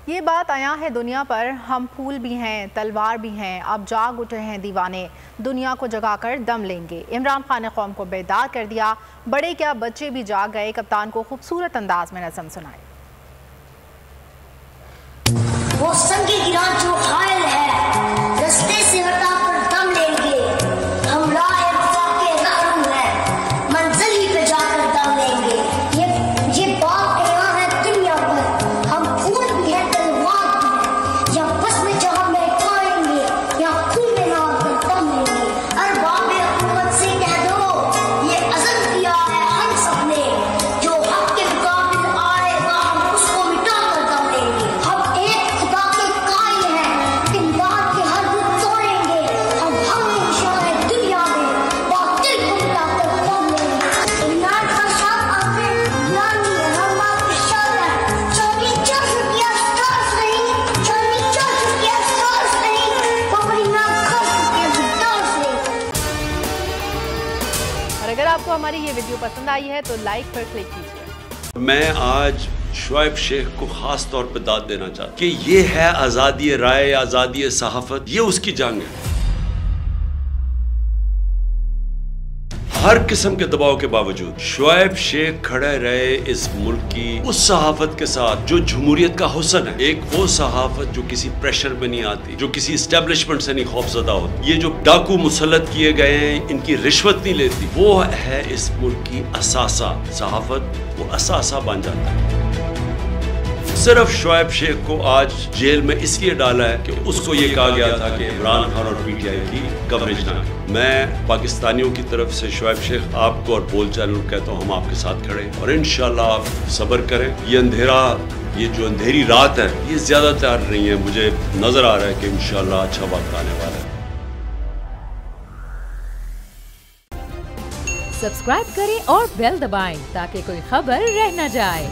ये बात आया है दुनिया पर, हम फूल भी हैं तलवार भी हैं, अब जाग उठे हैं दीवाने, दुनिया को जगाकर दम लेंगे। इमरान खान ने कौम को बेदार कर दिया, बड़े क्या बच्चे भी जाग गए। कप्तान को खूबसूरत अंदाज में नज़म सुनाए। वो संगी गिरा जो घायल है, रस्ते से हटाकर दम लेंगे। हम राह वफा के रहरुम हैं, मंजिल ही पे जाकर दम लेंगे। ये बात यहाँ है दुनिया पर, हम फूल भी हैं तलवार भी हैं, या बस में जहाँ महकाएंगे, या खून में नहाकर दम लेंगे। अरबाबे हुकूमत से कह दो, ये अज़ल किया है हम सबने, जो हक के मुकाबिल आएगा हम उसको मिटा कर दम लेंगे। हम एक खुदा के कायल हैं, इमदाद के हर रुख तोड़ेंगे। हम निशान है दुनिया में, बातिल को मिटा कर दम लेंगे। इमरान खान साहब आपने यानी हम आपके शान हैं, चांदी 4 रुपया स्टार्स नहीं, चांदी 4 रुपया स्टार्स नहीं, पकड़ी ना खा रुपया स्टार्स नहीं। और अगर आपको हमारी ये वीडियो पसंद आई है तो लाइक पर क्लिक कीजिए। मैं आज शुएब शेख को खास तौर पे दाद देना चाहता कि ये है आज़ादी राय, आज़ादी सहाफत, ये उसकी जंग है। हर किस्म के दबाव के बावजूद शुएब शेख खड़े रहे इस मुल्क की उस सहाफत के साथ जो जमहूरियत का हुस्न है। एक वो सहाफत जो किसी प्रेशर में नहीं आती, जो किसी एस्टेब्लिशमेंट से नहीं खौफजदा होती। ये जो डाकू मुसल्लत किए गए हैं, इनकी रिश्वत नहीं लेती, वो है इस मुल्क की असासा। सहाफत वो असासा बन जाता है। सिर्फ शुएब शेख को आज जेल में इसलिए डाला है कि उसको ये कहा गया था कि इमरान खान और पीटीआई की कवरेज ना करें। मैं पाकिस्तानियों की तरफ से शुएब शेख आपको और बोल चैनल को कहता हूँ, हम आपके साथ खड़े हैं और इंशाल्लाह आप सब्र करें। ये अंधेरा, ये जो अंधेरी रात है, ये ज्यादा तैयार नहीं है। मुझे नजर आ रहा है कि इंशाल्लाह अच्छा वक्त आने वाला है। सब्सक्राइब करें और बेल दबाएं ताकि कोई खबर रह न जाए।